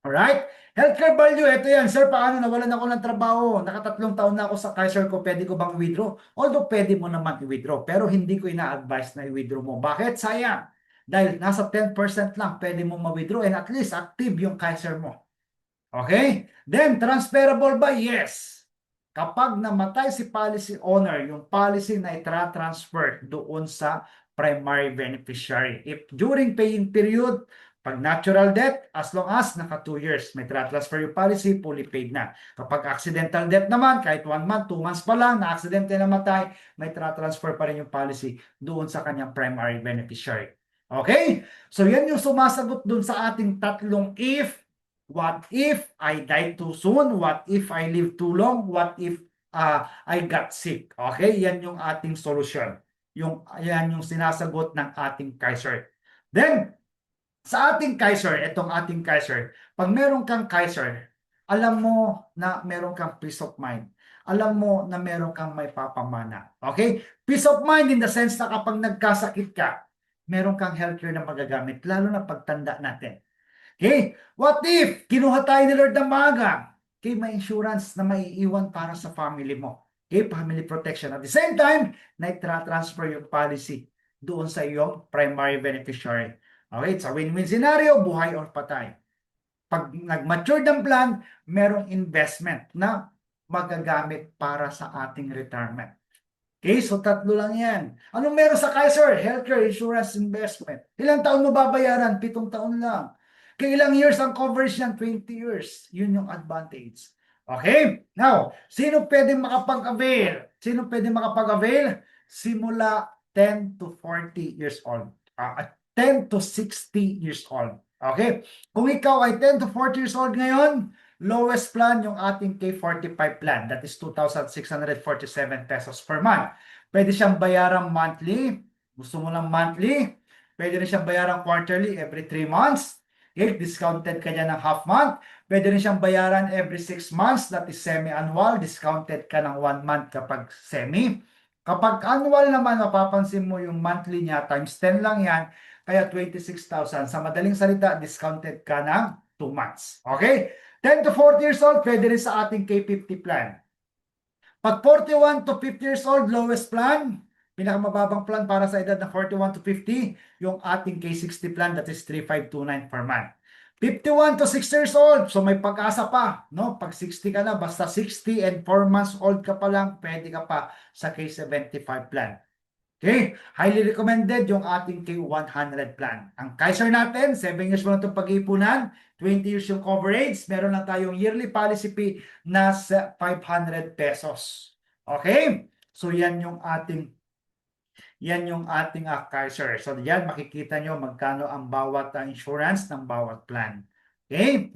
Alright? Healthcare value, ito yan. Sir, paano nawalan ako ng trabaho? Nakatatlong taon na ako sa Kaiser ko, pwede ko bang i-withdraw? Although pwede mo naman i-withdraw, pero hindi ko ina-advise na i-withdraw mo. Bakit? Sayang. Dahil nasa 10% lang pwede mo ma-withdraw and at least active yung Kaiser mo. Okay? Then, transferable ba? Yes. Kapag namatay si policy owner, yung policy na itra-transfer doon sa primary beneficiary. If during paying period, pag natural death, as long as naka 2 years, may tra-transfer yung policy, fully paid na. Kapag accidental death naman, kahit 1 month, 2 months pa lang, na-accidente na namatay, may tra-transfer pa rin yung policy doon sa kanyang primary beneficiary. Okay? So yan yung sumasagot doon sa ating tatlong if. What if I die too soon? What if I live too long? What if I got sick? Okay, yan yung ating solution. Yan yung sinasagot ng ating Kaiser. Then, sa ating Kaiser, itong ating Kaiser, pag meron kang Kaiser, alam mo na meron kang peace of mind. Alam mo na meron kang may papamana. Okay? Peace of mind in the sense na kapag nagkasakit ka, meron kang healthcare na magagamit, lalo na pagtanda natin. Okay? What if kinuha tayo ni Lord ng maaga? Okay, may insurance na maiiwan para sa family mo. Okay, family protection. At the same time, na-transfer yung policy doon sa iyong primary beneficiary. Okay, it's a win-win scenario, buhay or patay. Pag nag-mature ng plan, merong investment na magagamit para sa ating retirement. Okay, so tatlo lang yan. Anong meron sa Kaiser? Healthcare insurance investment. Ilang taon mo babayaran? 7 taon lang. Kailang years ang coverage yan? 20 years. Yun yung advantage. Okay? Now, sino pwede makapag-avail? Sino pwede makapag-avail? Simula 10 to 40 years old. 10 to 60 years old. Okay? Kung ikaw ay 10 to 40 years old ngayon, lowest plan yung ating K45 plan. That is 2,647 pesos per month. Pwede siyang bayaran monthly. Gusto mo lang monthly. Pwede rin siyang bayaran quarterly every 3 months. Okay, discounted ka dyan ng half month. Pwede rin siyang bayaran every 6 months. That is semi-annual. Discounted ka ng 1 month kapag semi. Kapag annual naman, mapapansin mo yung monthly niya times 10 lang yan. Kaya 26,000. Sa madaling salita, discounted ka ng 2 months. Okay? 10 to 40 years old, pwede rin sa ating K50 plan. Pag 41 to 50 years old, lowest plan, pinakamababang plan para sa edad na 41 to 50, yung ating K60 plan, that is 3,529 per month. 51 to 60 years old, so may pag-asa pa, no? Pag 60 ka na, basta 60 and 4 months old ka pa lang, pwede ka pa sa K75 plan. Okay, highly recommended yung ating K100 plan. Ang Kaiser natin, 7 years mo na itong pag-iipunan, 20 years yung coverage, meron lang tayong yearly policy fee na 500 pesos. Okay? So yan yung ating Kaiser. So yan makikita nyo magkano ang bawat insurance ng bawat plan. Okay?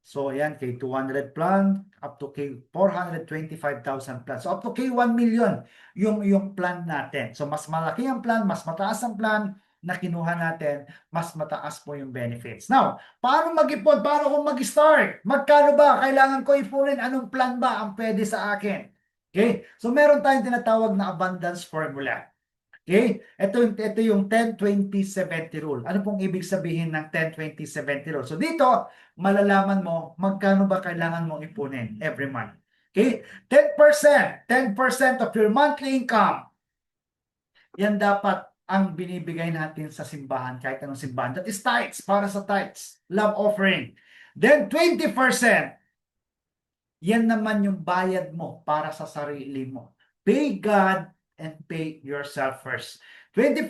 So, ayan, K200 plan, up to K425,000 plan. So, up to K1 million yung plan natin. So, mas malaki ang plan, mas mataas ang plan na kinuha natin, mas mataas po yung benefits. Now, paano mag-ipon? Paano kung mag-start? Magkano ba? Kailangan ko ipunin? Anong plan ba ang pwede sa akin? Okay? So, meron tayong tinatawag na abundance formula. Okay? Ito yung 10-20-70 rule. Ano pong ibig sabihin ng 10-20-70 rule? So dito, malalaman mo magkano ba kailangan mong ipunin every month. Okay? 10% of your monthly income. Yan dapat ang binibigay natin sa simbahan, kahit anong simbahan. That is tithes, para sa tithes, love offering. Then 20%, yan naman yung bayad mo para sa sarili mo. Pay God and pay yourself first. 20%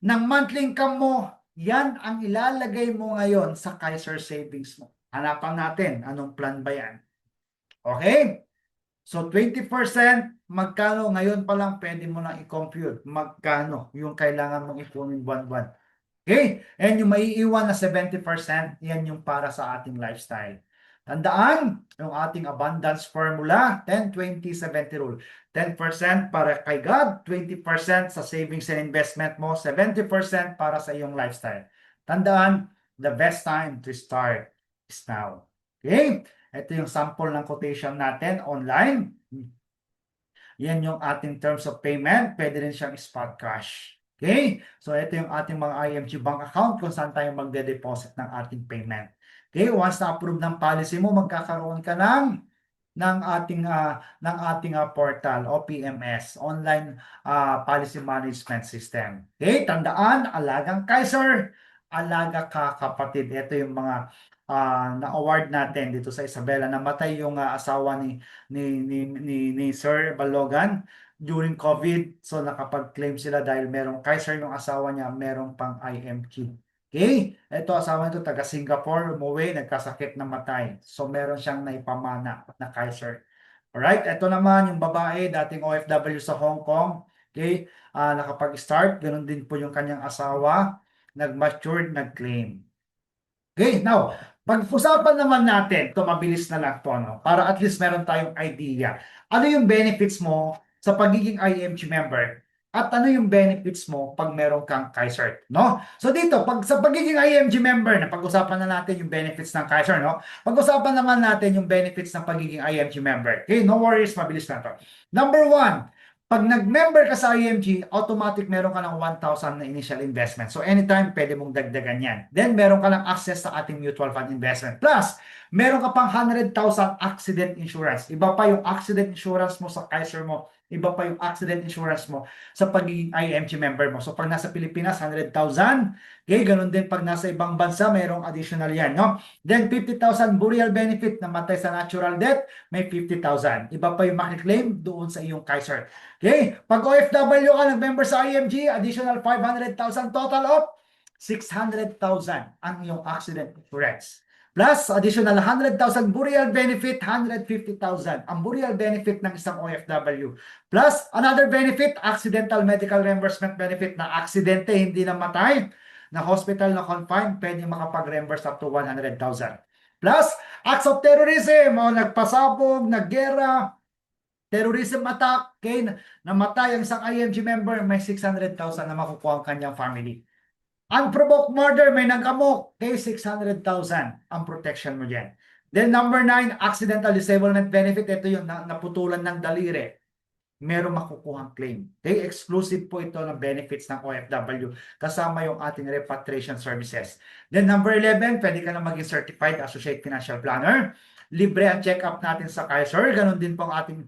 ng monthly income mo, yan ang ilalagay mo ngayon sa Kaiser Savings mo. Hanapan natin, anong plan ba yan? Okay? So 20%, magkano ngayon pa lang pwede mo na i-compute magkano yung kailangan mong ipunin buwan-buwan. Okay? And yung maiiwan na 70%, yan yung para sa ating lifestyle. Tandaan yung ating abundance formula, 10-20-70 rule. 10% para kay God, 20% sa savings and investment mo, 70% para sa iyong lifestyle. Tandaan, the best time to start is now. Okay? Ito yung sample ng quotation natin online. Yan yung ating terms of payment. Pwede rin siyang spot cash. Okay? So, ito yung ating mga IMG bank account kung saan tayo magde-deposit ng ating payment. Okay? Once na-approve ng policy mo, magkakaroon ka ng ating portal o PMS, Online Policy Management System. Okay? Tandaan, alagang Kaiser, alaga ka kapatid. Ito yung mga na-award natin dito sa Isabela. Namatay yung asawa ni Sir Balogan during COVID. So nakapag-claim sila dahil merong Kaiser yung asawa niya, merong pang IMG. Okay? Ito asawa nito taga Singapore, umuwi, nagkasakit, namatay. So meron siyang naipamana na Kaiser. Alright, ito naman yung babae, dating OFW sa Hong Kong. Okay? Nakapag-start, ganun din po yung kanyang asawa, nag-matured, nag-claim. Okay, now, pag-usapan naman natin, ito mabilis na lang to, no? Para at least meron tayong idea. Ano yung benefits mo sa pagiging IMG member? At ano yung benefits mo pag meron kang Kaiser, no? So dito, pag sa pagiging IMG member, na pag-usapan na natin yung benefits ng Kaiser, no? Pag-usapan naman natin yung benefits ng pagiging IMG member. Okay, no worries, mabilis na to. Number one, pag nag-member ka sa IMG, automatic meron ka ng 1,000 na initial investment. So anytime, pwede mong dagdagan yan. Then meron ka ng access sa ating mutual fund investment. Plus, meron ka pang 100,000 accident insurance. Iba pa yung accident insurance mo sa Kaiser mo. Iba pa yung accident insurance mo sa pagiging IMG member mo. So pag nasa Pilipinas, 100,000. Okay, ganun din pag nasa ibang bansa, merong additional yan, no? Then 50,000 burial benefit na matay sa natural death, may 50,000. Iba pa yung makiklaim doon sa iyong Kaiser. Okay? Pag OFW ka, nag-member sa IMG, additional 500,000, total of 600,000 ang iyong accident insurance. Plus, additional 100,000 burial benefit, 150,000 ang burial benefit ng isang OFW. Plus, another benefit, accidental medical reimbursement benefit na aksidente, hindi namatay, na hospital na confined, pwede makapag-reimburse up to 100,000. Plus, acts of terrorism, o nagpasabog, naggera, terrorism attack, okay, namatay ang isang IMG member, may 600,000 na makukuha ang kanyang family. Unprovoked murder, may nag-amok, okay, 600,000 ang protection mo dyan. Then number 9, accidental disablement benefit, ito yung naputulan ng daliri, meron makukuhang claim. Okay, exclusive po ito ng benefits ng OFW, kasama yung ating repatriation services. Then number 11, pwede ka na maging certified associate financial planner. Libre ang check-up natin sa Kaiser. Ganon din po ang ating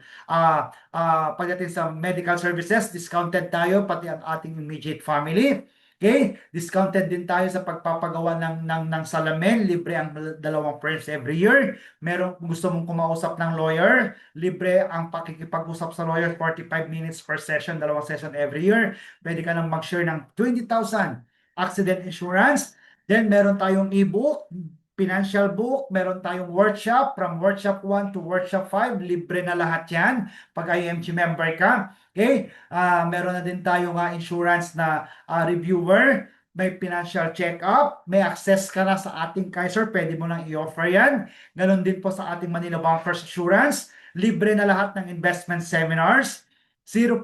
pagdating sa medical services, discounted tayo, pati ang ating immediate family. Okay? Discounted din tayo sa pagpapagawa ng salamin. Libre ang 2 frames every year. Meron gusto mong kumausap ng lawyer, libre ang pakikipag-usap sa lawyer, 45 minutes per session, 2 session every year. Pwede ka nang mag-share ng 20,000 accident insurance. Then meron tayong e-book, financial book, meron tayong workshop, from workshop 1 to workshop 5, libre na lahat yan pag IMG member ka. Okay? Meron na din tayong insurance na reviewer, may financial check-up, may access ka na sa ating Kaiser, pwede mo nang i-offer yan. Ganon din po sa ating Manila Bankers Assurance, libre na lahat ng investment seminars, 0%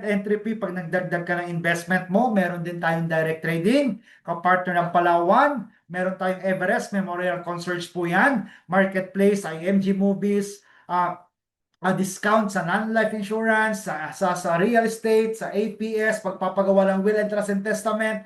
entry fee pag nagdagdag ka ng investment mo. Meron din tayong direct trading, kapartner ng Palawan, meron tayong Everest, Memorial Concierge po yan, Marketplace, IMG Movies, discount sa non-life insurance, sa real estate, sa APS, pagpapagawa ng will and trust and testament,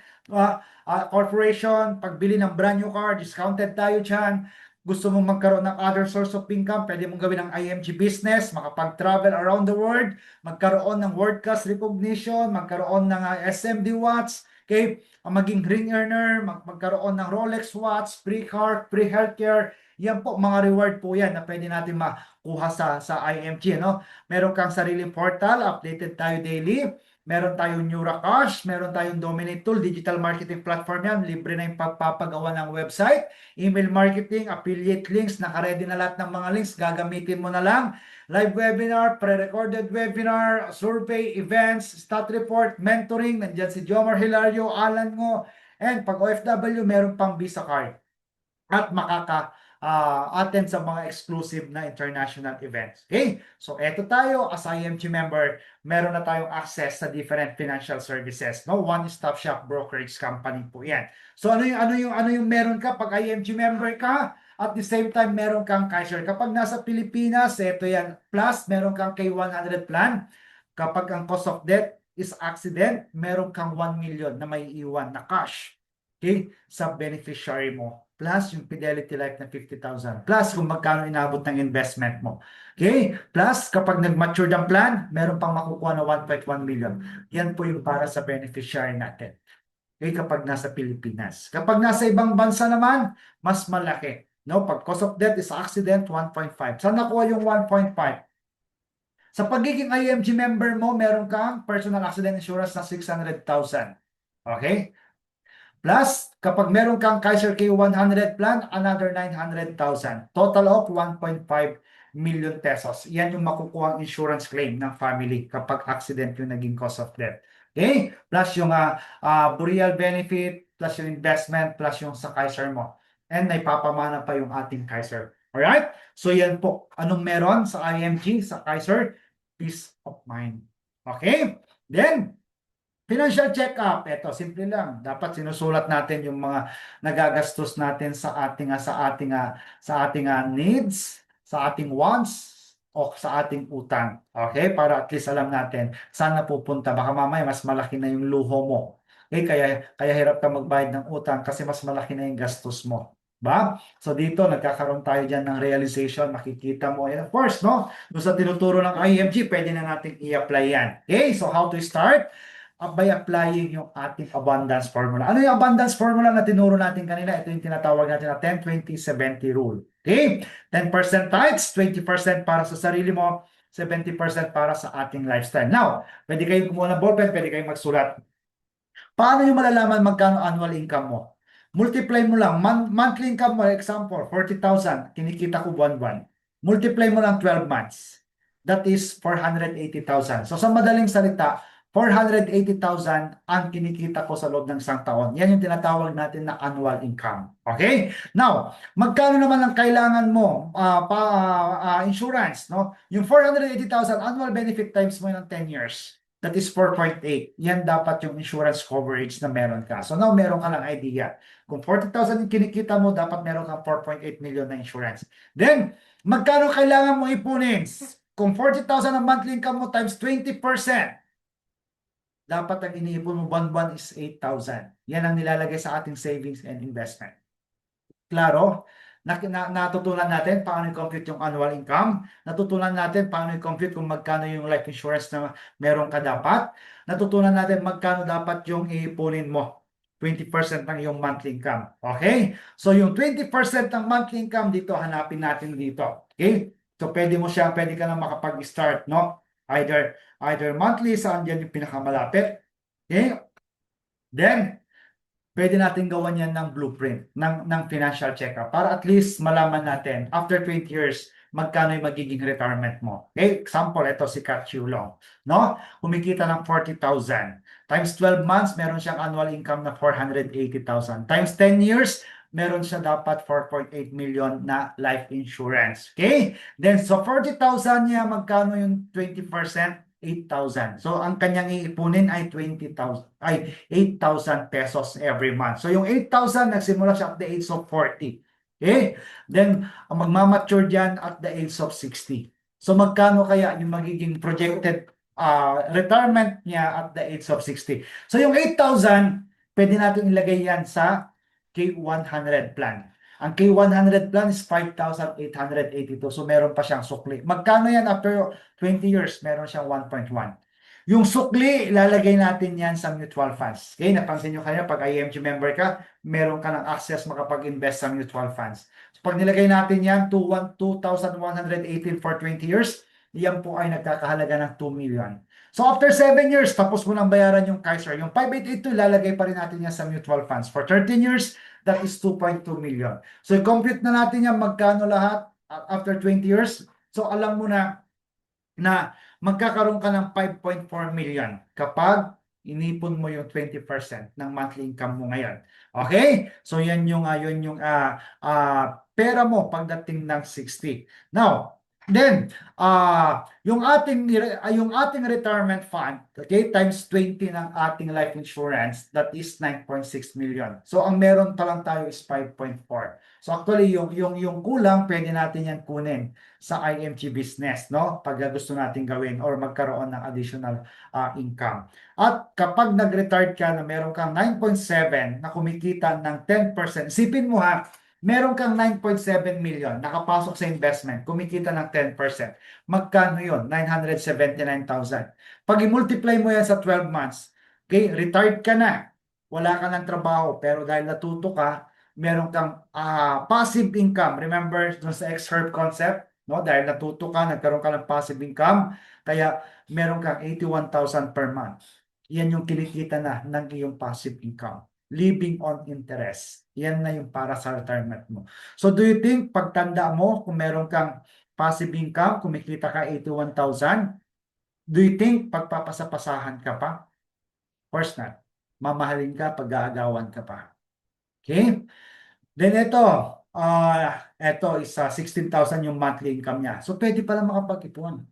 corporation, pagbili ng brand new car, discounted tayo dyan. Gusto mong magkaroon ng other source of income, pwede mong gawin ng IMG business, makapag-travel around the world, magkaroon ng world-class recognition, magkaroon ng SMD watch, okay? Maging ring earner, magkaroon ng Rolex watch, free car, free healthcare. Yan po, mga reward po yan na pwede natin makuha sa IMG. No? Meron kang sariling portal, updated tayo daily. Meron tayong NeuraCash, meron tayong Dominate Tool, digital marketing platform yan. Libre na yung pagpapagawa ng website, email marketing, affiliate links, nakaready na lahat ng mga links, gagamitin mo na lang. Live webinar, pre-recorded webinar, survey, events, stat report, mentoring, nandyan si Jomar Hilario, Alan Ngo, and pag OFW, meron pang Visa card. At attend sa mga exclusive na international events. Okay? So, eto tayo, as IMG member, meron na tayong access sa different financial services. No? One-stop shop brokerage company po yan. So, ano yung meron ka pag IMG member ka? At the same time, meron kang Kaiser. Kapag nasa Pilipinas, ito yan. Plus, meron kang K100 plan. Kapag ang cost of debt is accident, meron kang 1 million na may iwan na cash. Okay? Sa beneficiary mo. Plus yung Fidelity Life na 50,000. Plus kung magkano inabot ng investment mo. Okay? Plus kapag nag-mature ang plan, meron pang makukuha na 1.1 million. Yan po yung para sa beneficiary natin. Okay? Kapag nasa Pilipinas. Kapag nasa ibang bansa naman, mas malaki. No? Pag cost of debt is accident, 1.5. Saan nakuha yung 1.5? Sa pagiging IMG member mo, meron kang personal accident insurance na 600,000. Okay? Plus, kapag meron kang Kaiser K100 plan, another 900,000. Total of 1.5 million pesos. Yan yung makukuha insurance claim ng family kapag accident yung naging cause of death. Okay? Plus yung burial benefit, plus yung investment, plus yung sa Kaiser mo. And naipapamana pa yung ating Kaiser. Alright? So yan po. Anong meron sa IMG, sa Kaiser? Peace of mind. Okay? Then, financial check-up, eto simple lang. Dapat sinusulat natin yung mga nagagastos natin sa ating needs, sa ating wants o sa ating utang. Okay? Para at least alam natin saan napupunta. Baka mamaya mas malaki na yung luho mo. Okay? Kaya hirap ka magbayad ng utang kasi mas malaki na yung gastos mo. Ba? So dito nagkakaroon tayo diyan ng realization, makikita mo. And of course, no? Doon sa tinuturo ng IMG, pwede na natin i-apply yan. Okay? So how to start? By applying yung ating abundance formula. Ano yung abundance formula na tinuro natin kanina? Ito yung tinatawag natin na 10-20-70 rule. Okay? 10% tithes, 20% para sa sarili mo, 70% para sa ating lifestyle. Now, pwede kayong kumuha ng ballpen, pwede kayong magsulat. Paano yung malalaman magkano annual income mo? Multiply mo lang. Monthly income mo, example, 40,000. Kinikita ko buwan-buwan. Multiply mo lang 12 months. That is 480,000. So sa madaling salita, 480,000 ang kinikita ko sa loob ng isang taon. Yan yung tinatawag natin na annual income. Okay? Now, magkano naman ang kailangan mo insurance, no? Yung 480,000 annual benefit times mo ng 10 years. That is 4.8. Yan dapat yung insurance coverage na meron ka. So now meron ka lang idea. Kung 40,000 yung kinikita mo, dapat meron kang 4.8 million na insurance. Then, magkano kailangan mo ipunin? Kung 40,000 ang monthly income mo times 20%, dapat ang iniipon mo buwan-buwan is 8,000. Yan ang nilalagay sa ating savings and investment. Klaro? Natutunan natin paano i-compute yung annual income. Natutunan natin paano i-compute kung magkano yung life insurance na meron ka dapat. Natutunan natin magkano dapat yung iipunin mo. 20% ng iyong monthly income. Okay? So yung 20% ng monthly income dito, hanapin natin dito. Okay? So pwede ka na makapag-start, no? Either monthly, saan dyan yung pinakamalapit. Okay? Then, pwede natin gawan yan ng blueprint, ng financial check-up para at least malaman natin after 20 years magkano yung magiging retirement mo. Okay? Example, ito si Kat Long. No? Kumikita ng 40,000. Times 12 months, meron siyang annual income na 480,000. Times 10 years, meron siya dapat 4.8 million na life insurance. Okay? Then, so 40,000 niya, magkano yung 20%? 8,000. So, ang kanyang iipunin ay 8,000 pesos every month. So, yung 8,000, nagsimula siya at the age of 40. Okay? Then, magmamature dyan at the age of 60. So, magkano kaya yung magiging projected retirement niya at the age of 60? So, yung 8,000, pwede natin ilagay yan sa K100 plan. Ang K100 plan is 5,882. So, meron pa siyang sukli. Magkano yan after 20 years? Meron siyang 1.1. Yung sukli, ilalagay natin yan sa mutual funds. Okay, napansin nyo kaya pag IMG member ka, meron ka ng access makapag-invest sa mutual funds. So, pag nilagay natin yan, 2,118 for 20 years, yan po ay nagkakahalaga ng 2 million. So, after 7 years, tapos mo nang bayaran yung Kaiser. Yung 5,882, ilalagay pa rin natin yan sa mutual funds. For 13 years, that is 2.2 million. So, i-compute na natin yan magkano lahat after 20 years. So, alam mo na magkakaroon ka ng 5.4 million kapag inipon mo yung 20% ng monthly income mo ngayon. Okay? So, yan yung pera mo pagdating ng 60. Now, Then, yung ating retirement fund, okay, times 20 ng ating life insurance, that is 9.6 million. So, ang meron pa lang tayo is 5.4. So, actually, yung kulang, pwede natin yan kunin sa IMG business, no? Pag gusto natin gawin or magkaroon ng additional income. At kapag nag-retired ka na meron kang 9.7 na kumikita ng 10%, isipin mo ha, meron kang 9.7 million nakapasok sa investment, kumikita ng 10%. Magkano yun? 979,000. Pag i-multiply mo yan sa 12 months, okay, retired ka na, wala ka ng trabaho, pero dahil natuto ka, meron kang passive income. Remember dun sa X-Curve concept? No? Dahil natuto ka, nagkaroon ka ng passive income, kaya meron kang 81,000 per month. Yan yung kinikita na ng iyong passive income. Living on interest. Yan na yung para sa retirement mo. So do you think pagtanda mo, kung meron kang passive income, kumikita ka 81,000, do you think pagpapasapasahan ka pa? Of course not. Mamahalin ka, pag-aagawan ka pa. Okay? Then ito is 16,000 yung monthly income niya. So pwede pala makapag-ipon.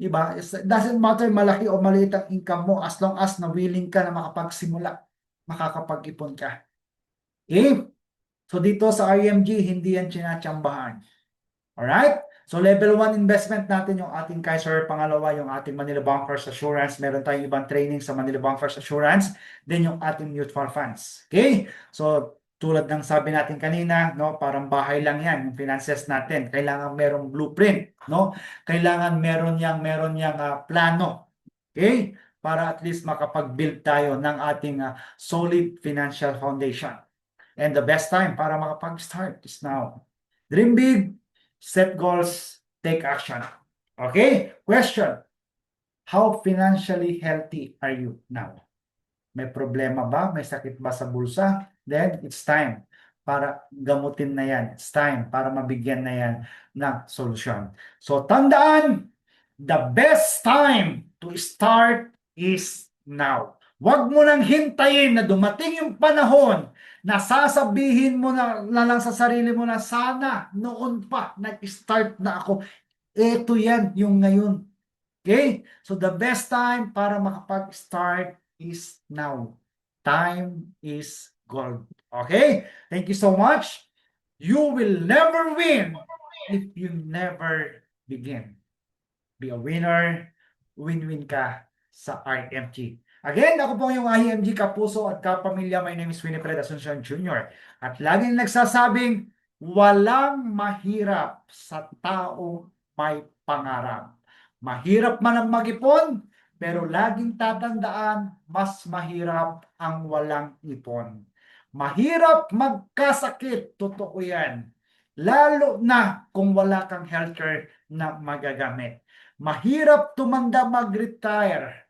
Diba? It doesn't matter malaki o maliit ang income mo as long as na willing ka na makapagsimula, makakapag-ipon ka. Okay? So dito sa IMG, hindi yan tinatsambahan. Alright? So level 1 investment natin yung ating Kaiser, pangalawa yung ating Manila Bankers Assurance, meron tayong ibang training sa Manila Bankers Assurance, then yung ating mutual funds. Okay? So tulad ng sabi natin kanina, no, parang bahay lang yan, yung finances natin. Kailangan merong blueprint, no? Kailangan meron yang plano. Okay? Para at least makapag-build tayo ng ating solid financial foundation. And the best time para makapag-start is now. Dream big, set goals, take action. Okay? Question. How financially healthy are you now? May problema ba? May sakit ba sa bulsa? Then it's time para gamutin na yan. It's time para mabigyan na yan ng solusyon. So tandaan, the best time to start is now. Huwag mo nang hintayin na dumating yung panahon na sasabihin mo na lang sa sarili mo na sana noon pa nag-start na ako. Ito yan yung ngayon. Okay? So the best time para makapag-start is now. Time is gold. Okay? Thank you so much. You will never win if you never begin. Be a winner. Win-win ka sa IMG. Again, ako po yung IMG kapuso at kapamilya. My name is Winifred Asuncion Jr. At laging nagsasabing, walang mahirap sa taong may pangarap. Mahirap man ang mag-ipon, pero laging tatandaan, mas mahirap ang walang ipon. Mahirap magkasakit, totoo yan. Lalo na kung wala kang healthcare na magagamit. Mahirap tumanda mag-retire,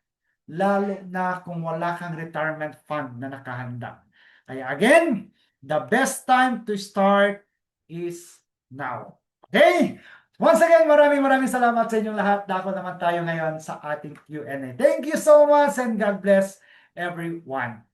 lalo na kung wala kang retirement fund na nakahanda. Kaya again, the best time to start is now. Okay? Once again, maraming salamat sa inyong lahat. Dako naman tayo ngayon sa ating Q&A. Thank you so much and God bless everyone.